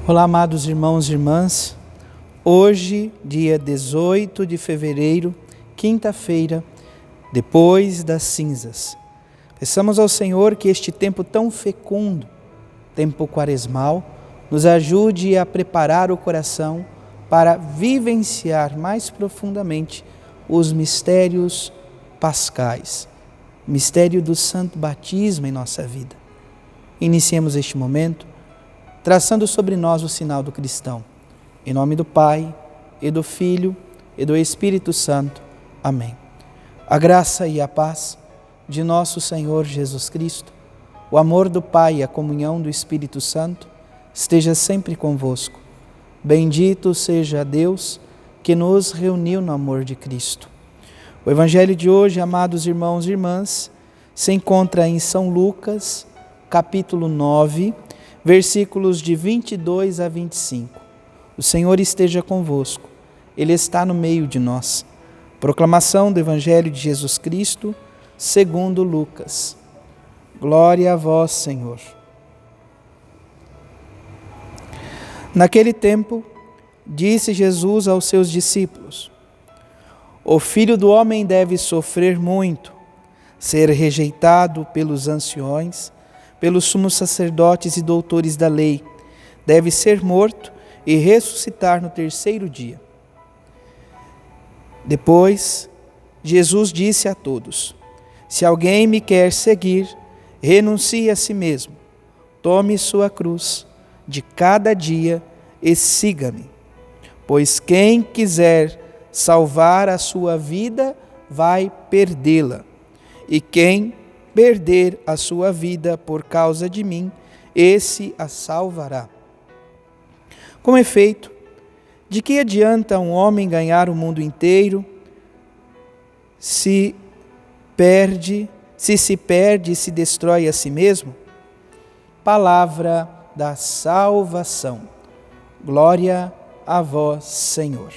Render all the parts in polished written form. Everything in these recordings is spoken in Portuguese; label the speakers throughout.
Speaker 1: Olá, amados irmãos e irmãs. Hoje, dia 18 de fevereiro, quinta-feira, depois das cinzas. Peçamos ao Senhor que este tempo tão fecundo, tempo quaresmal, nos ajude a preparar o coração para vivenciar mais profundamente os mistérios pascais, o mistério do santo batismo em nossa vida. Iniciemos este momento traçando sobre nós o sinal do cristão. Em nome do Pai, e do Filho, e do Espírito Santo. Amém. A graça e a paz de nosso Senhor Jesus Cristo, o amor do Pai e a comunhão do Espírito Santo esteja sempre convosco. Bendito seja Deus que nos reuniu no amor de Cristo. O Evangelho de hoje, amados irmãos e irmãs, se encontra em São Lucas, capítulo 9, versículos de 22 a 25. O Senhor esteja convosco, Ele está no meio de nós. Proclamação do Evangelho de Jesus Cristo, segundo Lucas. Glória a vós, Senhor. Naquele tempo, disse Jesus aos seus discípulos: O Filho do Homem deve sofrer muito, ser rejeitado pelos anciões, pelos sumos sacerdotes e doutores da lei, deve ser morto e ressuscitar no terceiro dia. Depois, Jesus disse a todos: Se alguém me quer seguir, renuncie a si mesmo, tome sua cruz de cada dia e siga-me. Pois quem quiser salvar a sua vida, vai perdê-la. E quem perder a sua vida por causa de mim, esse a salvará. Com efeito, de que adianta um homem ganhar o mundo inteiro se se perde e se destrói a si mesmo? Palavra da salvação. Glória a vós, Senhor.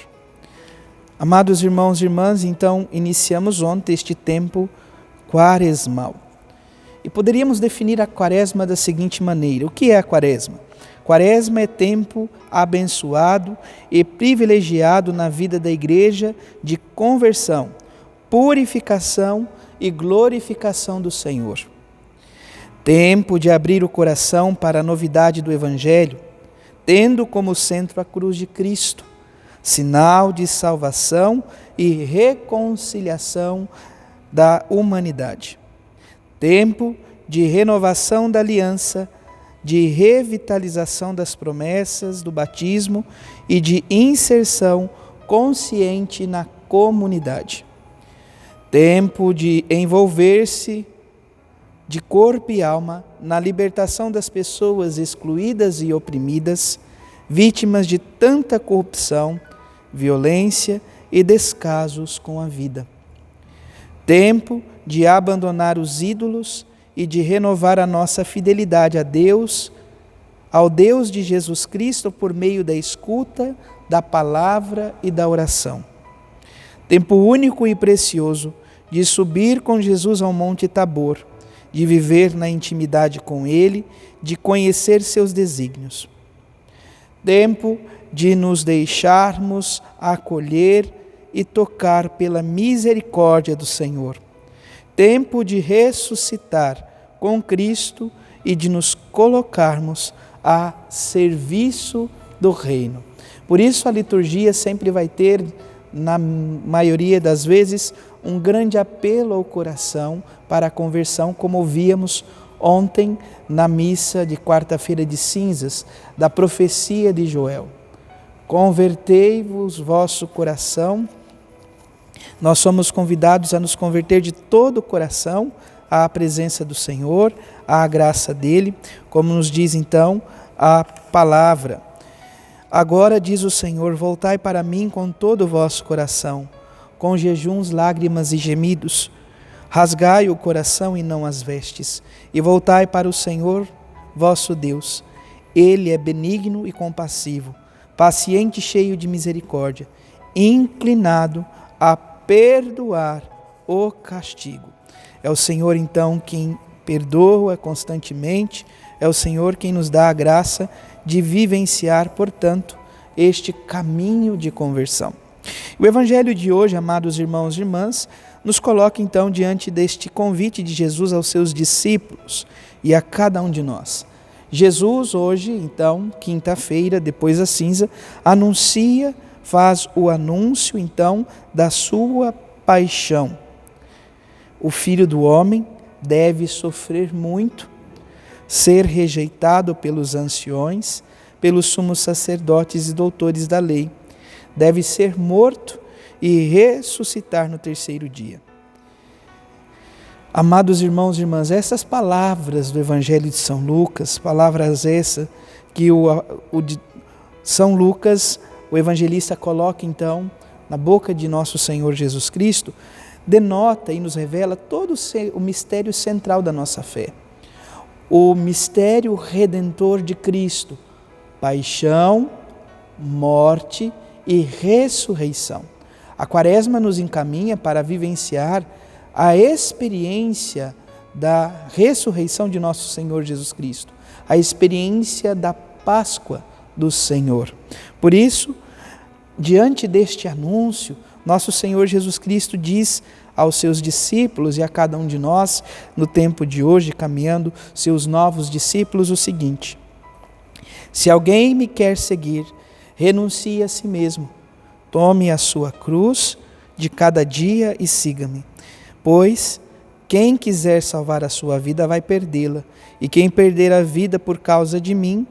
Speaker 1: Amados irmãos e irmãs, então iniciamos ontem este tempo quaresmal. E poderíamos definir a quaresma da seguinte maneira: o que é a quaresma? Quaresma é tempo abençoado e privilegiado na vida da igreja de conversão, purificação e glorificação do Senhor. Tempo de abrir o coração para a novidade do Evangelho, tendo como centro a cruz de Cristo, sinal de salvação e reconciliação da humanidade. Tempo de renovação da aliança, de revitalização das promessas do batismo e de inserção consciente na comunidade. Tempo de envolver-se de corpo e alma na libertação das pessoas excluídas e oprimidas, vítimas de tanta corrupção, violência e descasos com a vida. Tempo de abandonar os ídolos e de renovar a nossa fidelidade a Deus, ao Deus de Jesus Cristo por meio da escuta, da palavra e da oração. Tempo único e precioso de subir com Jesus ao Monte Tabor, de viver na intimidade com Ele, de conhecer seus desígnios. Tempo de nos deixarmos acolher e tocar pela misericórdia do Senhor. Tempo de ressuscitar com Cristo e de nos colocarmos a serviço do reino. Por isso a liturgia sempre vai ter, na maioria das vezes, um grande apelo ao coração para a conversão, como víamos ontem na missa de quarta-feira de cinzas, da profecia de Joel. Convertei-vos vosso coração. Nós somos convidados a nos converter de todo o coração à presença do Senhor, à graça dele, como nos diz então a palavra. Agora diz o Senhor: voltai para mim com todo o vosso coração, com jejuns, lágrimas e gemidos. Rasgai o coração e não as vestes, e voltai para o Senhor vosso Deus. Ele é benigno e compassivo, paciente e cheio de misericórdia, inclinado a perdoar o castigo. É o Senhor, então, quem perdoa constantemente, é o Senhor quem nos dá a graça de vivenciar, portanto, este caminho de conversão. O Evangelho de hoje, amados irmãos e irmãs, nos coloca então diante deste convite de Jesus aos seus discípulos e a cada um de nós. Jesus hoje, então, quinta-feira, depois da cinza, faz o anúncio então da sua paixão. O Filho do Homem deve sofrer muito, ser rejeitado pelos anciões, pelos sumos sacerdotes e doutores da lei. Deve ser morto e ressuscitar no terceiro dia. Amados irmãos e irmãs, essas palavras do Evangelho de São Lucas, palavras essas que São Lucas, o evangelista, coloca então na boca de nosso Senhor Jesus Cristo, denota e nos revela todo o mistério central da nossa fé. O mistério redentor de Cristo, paixão, morte e ressurreição. A Quaresma nos encaminha para vivenciar a experiência da ressurreição de nosso Senhor Jesus Cristo, a experiência da Páscoa do Senhor. Por isso, diante deste anúncio, nosso Senhor Jesus Cristo diz aos seus discípulos e a cada um de nós, no tempo de hoje, caminhando seus novos discípulos, o seguinte: se alguém me quer seguir, renuncie a si mesmo, tome a sua cruz de cada dia e siga-me. Pois quem quiser salvar a sua vida vai perdê-la, e quem perder a vida por causa de mim,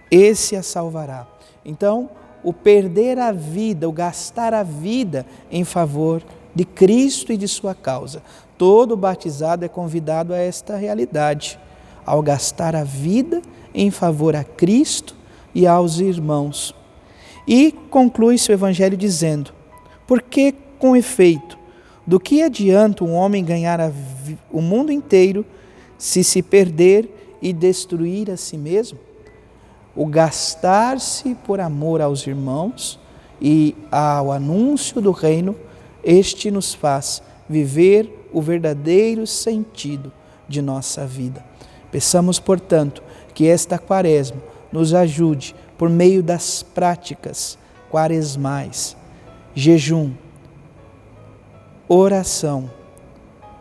Speaker 1: esse a salvará. Então, o perder a vida, o gastar a vida em favor de Cristo e de sua causa. Todo batizado é convidado a esta realidade, ao gastar a vida em favor a Cristo e aos irmãos. E conclui-se o Evangelho dizendo: porque, com efeito, do que adianta um homem ganhar o mundo inteiro se perder e destruir a si mesmo? O gastar-se por amor aos irmãos e ao anúncio do reino, este nos faz viver o verdadeiro sentido de nossa vida. Peçamos, portanto, que esta Quaresma nos ajude por meio das práticas quaresmais, jejum, oração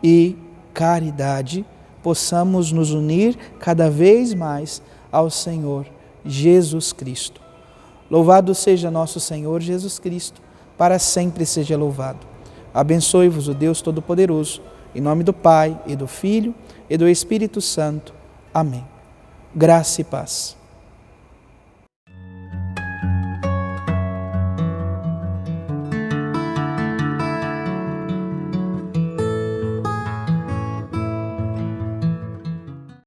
Speaker 1: e caridade, possamos nos unir cada vez mais ao Senhor Jesus Cristo. Louvado seja nosso Senhor Jesus Cristo, para sempre seja louvado. Abençoe-vos o Deus Todo-Poderoso, em nome do Pai, e do Filho, e do Espírito Santo. Amém. Graça e paz.